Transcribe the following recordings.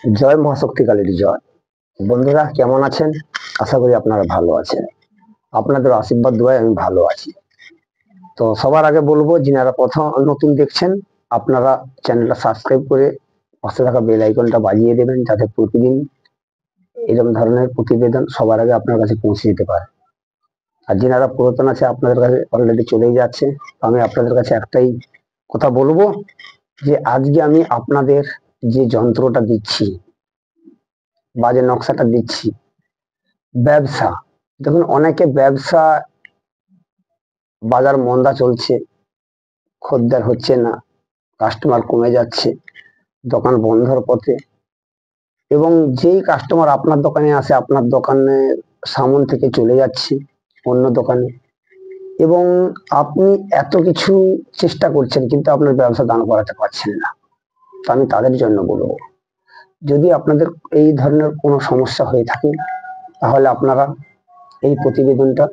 জয় মা শক্তি কালীর জয়। বন্ধুরা কেমন আছেন? আশা করি আপনারা ভালো আছেন। আপনাদের আশীর্বাদ দোয়ায় আমি ভালো আছি। তো সবার আগে বলবো, যিনারা প্রথম নতুন দেখছেন আপনারা চ্যানেলটা সাবস্ক্রাইব করে পাশে থাকা বেল আইকনটা বাজিয়ে দেবেন, যাতে প্রতিদিন এরকম ধরনের প্রতিবেদন সবার আগে আপনার কাছে পৌঁছে যেতে পারে। আর যিনারা পুরাতন আছে আপনাদের কাছে অলরেডি চলেই যাচ্ছে। আমি আপনাদের কাছে একটাই কথা বলবো, যে আজকে আমি আপনাদের যে যন্ত্রটা দিচ্ছি বা যে নকশাটা দিচ্ছি, ব্যবসা, দেখুন অনেকে ব্যবসা, বাজার মন্দা চলছে, খদ্দের হচ্ছে না, কাস্টমার কমে যাচ্ছে, দোকান বন্ধর পথে, এবং যেই কাস্টমার আপনার দোকানে আসে আপনার দোকানের সামন থেকে চলে যাচ্ছে অন্য দোকানে, এবং আপনি এত কিছু চেষ্টা করছেন কিন্তু আপনার ব্যবসা দাঁড় করাতে পারছেন না। তো আমি তাদের জন্য বলবো, যদি আপনাদের এই ধরনের কোনো সমস্যা হয়ে থাকে তাহলে আপনারা এই প্রতিবেদনটা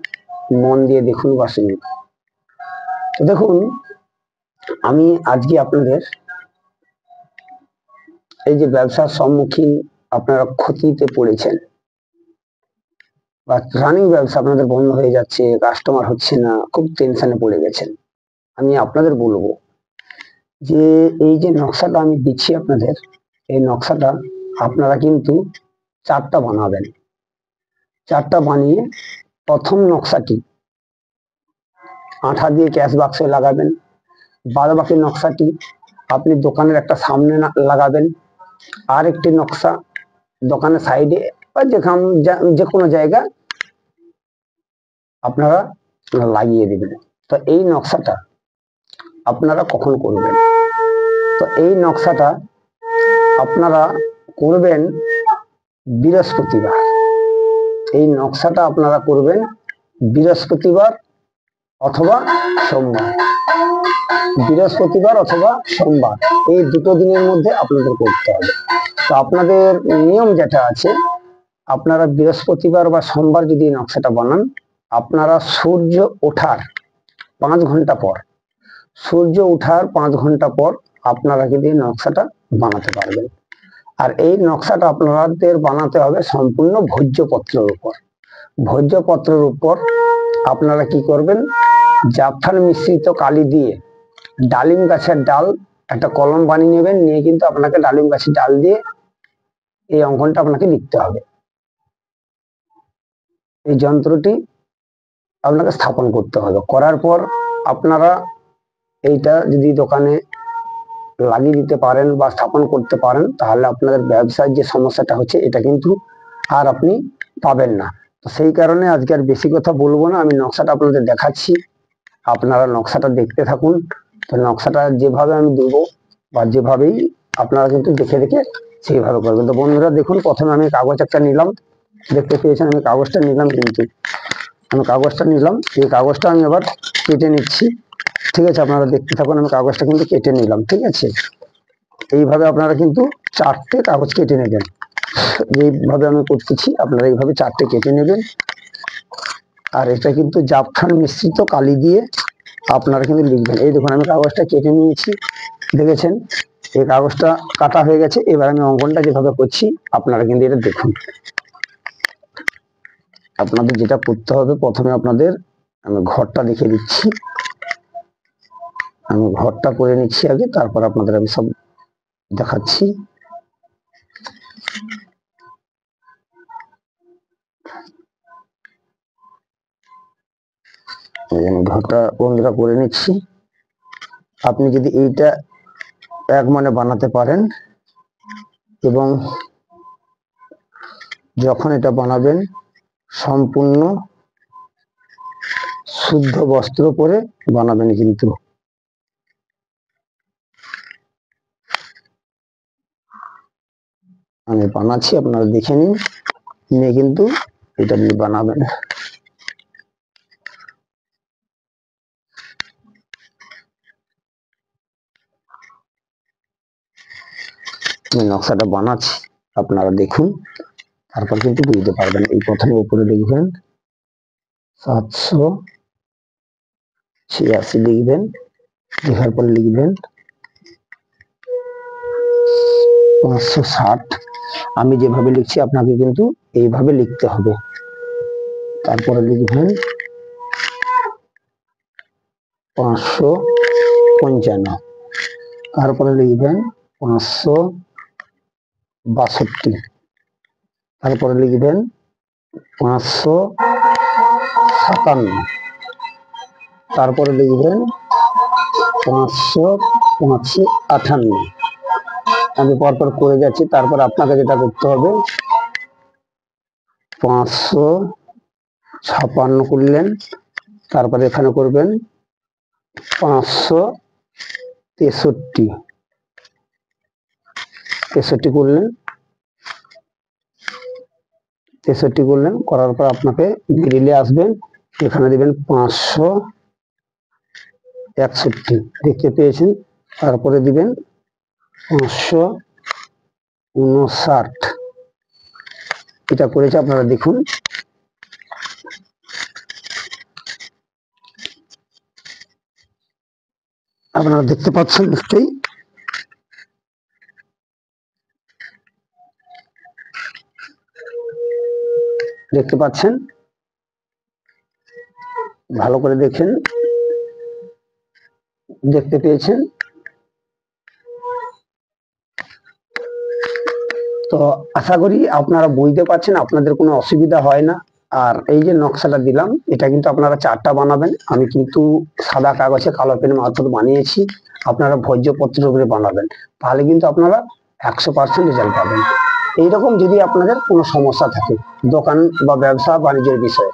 মন দিয়ে দেখুন বা শুনুন। তো দেখুন, আমি আজকে আপনাদের এই যে ব্যবসার সম্মুখীন আপনারা ক্ষতিতে পড়েছেন, বা রানিং ব্যবসা আপনাদের বন্ধ হয়ে যাচ্ছে, কাস্টমার হচ্ছে না, খুব টেনশনে পড়ে গেছেন, আমি আপনাদের বলবো যে এই যে নকশাটা আমি দিচ্ছি আপনাদের, এই নকশাটা আপনারা কিন্তু চারটা বানাবেন। চারটা বানিয়ে প্রথম নকশাটি আঠা দিয়ে ক্যাশ বাক্সে লাগাবেন, বাদ বাকি নকশাটি আপনি দোকানের একটা সামনে লাগাবেন, আর একটি নকশা দোকানের সাইডে বা যে কোনো জায়গা আপনারা লাগিয়ে দিবেন। তো এই নকশাটা আপনারা কখন করবেন? তো এই নকশাটা আপনারা করবেন বৃহস্পতিবার। এই নকশাটা আপনারা করবেন বৃহস্পতিবার অথবা সোমবার। বৃহস্পতিবার অথবা সোমবার, এই দুটো দিনের মধ্যে আপনাদের করতে হবে। তো আপনাদের নিয়ম যেটা আছে, আপনারা বৃহস্পতিবার বা সোমবার যদি নকশাটা বানান, আপনারা সূর্য ওঠার 5 ঘন্টা পর, সূর্য ওঠার 5 ঘন্টা পর আপনারা কিন্তু এই নকশাটা বানাতে পারবেন। আর এই নকশাটা আপনাদের বানাতে হবে সম্পূর্ণ ভোজ্যপত্রের উপর। ভোজ্যপত্রের উপর আপনারা কি করবেন, জাফরান মিশ্রিত কালি দিয়ে ডালিম গাছের ডাল একটা কলম বানিয়ে নেবেন, নিয়ে কিন্তু আপনাকে ডালিম গাছের ডাল দিয়ে এই অঙ্কনটা আপনাকে লিখতে হবে। এই যন্ত্রটি আপনাকে স্থাপন করতে হবে। করার পর আপনারা এইটা যদি দোকানে লাগিয়ে দিতে পারেন বা স্থাপন করতে পারেন, তাহলে আপনাদের ব্যবসার যে সমস্যাটা হচ্ছে এটা কিন্তু আর আপনি পাবেন না। তো সেই কারণে আজকে আর বেশি কথা বলবো না, আমি নকশাটা আপনাদের দেখাচ্ছি, আপনারা নকশাটা দেখতে থাকুন। তো নকশাটা যেভাবে আমি দেবো বা যেভাবেই আপনারা কিন্তু দেখে দেখে সেইভাবে করবেন। তো বন্ধুরা দেখুন, প্রথমে আমি কাগজ একটা নিলাম, দেখতে পেয়েছেন আমি কাগজটা নিলাম, কিন্তু আমি কাগজটা নিলাম, এই কাগজটা আমি আবার কেটে নিচ্ছি। ঠিক আছে, আপনারা দেখতে থাকুন, আমি কাগজটা কিন্তু কেটে নিলাম। ঠিক আছে, এইভাবে আপনারা কিন্তু 4টে কাগজ কেটে নেবেন। যেইভাবে আমি করতেছি আপনারা এইভাবে 4টে কেটে নেবেন। আর এটা কিন্তু জাফরান মিশ্রিত কালি দিয়ে আপনারা কিন্তু লিখবেন। এই দেখুন আমি কাগজটা কেটে নিয়েছি, দেখেছেন এই কাগজটা কাটা হয়ে গেছে। এবার আমি অঙ্কনটা যেভাবে করছি আপনারা কিন্তু এটা দেখুন। আপনাদের যেটা করতে হবে, প্রথমে আপনাদের আমি ঘরটা দেখিয়ে দিচ্ছি, আমি ঘরটা করে নিচ্ছি আগে, তারপর আপনাদের আমি সব দেখাচ্ছি। আমি ঘরটা বন্ধুরা করে নিচ্ছি। আপনি যদি এইটা এক মানে বানাতে পারেন, এবং যখন এটা বানাবেন সম্পূর্ণ শুদ্ধ বস্ত্র পরে বানাবেন। কিন্তু আমি বানাচ্ছি, আপনারা দেখে নিন, নিয়ে কিন্তু এটা দিয়ে বানাবেন। আমি নকশাটা বানাচ্ছি, আপনারা দেখুন, তারপর কিন্তু বুঝতে পারবেন। এই প্রথমে উপরে লিখবেন 786 লিখবেন, লেখার পর লিখবেন 560, আমি যেভাবে লিখছি আপনাকে কিন্তু এইভাবে লিখতে হবে। তারপরে লিখবেন 555, তারপরে লিখবেন 562, তারপরে লিখবেন 557, তারপরে লিখবেন 558। আমি পরপর করে যাচ্ছি। তারপর আপনাকে যেটা করতে হবে, 556 করলেন, তারপরে এখানে করবেন 563 করলেন, 63 করলেন, করার পর আপনাকে মিডিলে আসবেন, এখানে দিবেন 561, দেখতে পেয়েছেন। তারপরে দিবেন 559, এটা করেছে আপনারা দেখুন। আপনারা দেখতে পাচ্ছেন, নিশ্চয়ই দেখতে পাচ্ছেন, ভালো করে দেখেন, দেখতে পেয়েছেন তো। আশা করি আপনারা বুঝতে পারছেন, আপনাদের কোনো অসুবিধা হয় না। আর এই যে নকশাটা দিলাম, এটা কিন্তু আপনারা 4টা বানাবেন। আমি কিন্তু সাদা কাগজে কালো পেন মারফত বানিয়েছি, আপনারা ভোজ্যপত্রের উপরে বানাবেন, তাহলে কিন্তু আপনারা 100% রেজাল্ট পাবেন। এইরকম যদি আপনাদের কোনো সমস্যা থাকে দোকান বা ব্যবসা বাণিজ্যের বিষয়ে,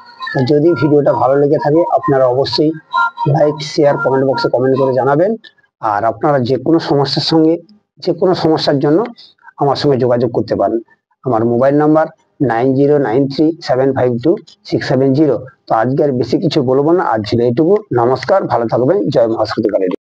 যদি ভিডিওটা ভালো লেগে থাকে আপনারা অবশ্যই লাইক, শেয়ার, কমেন্ট বক্সে কমেন্ট করে জানাবেন। আর আপনারা যে কোনো সমস্যার জন্য আমার সঙ্গে যোগাযোগ করতে পারেন। আমার মোবাইল নাম্বার 9093752670। তো আজকে আর বেশি কিছু বলবো না, আজ ছিল এইটুকু। নমস্কার, ভালো থাকবেন। জয় মা সংস্কৃত গ্যালারি।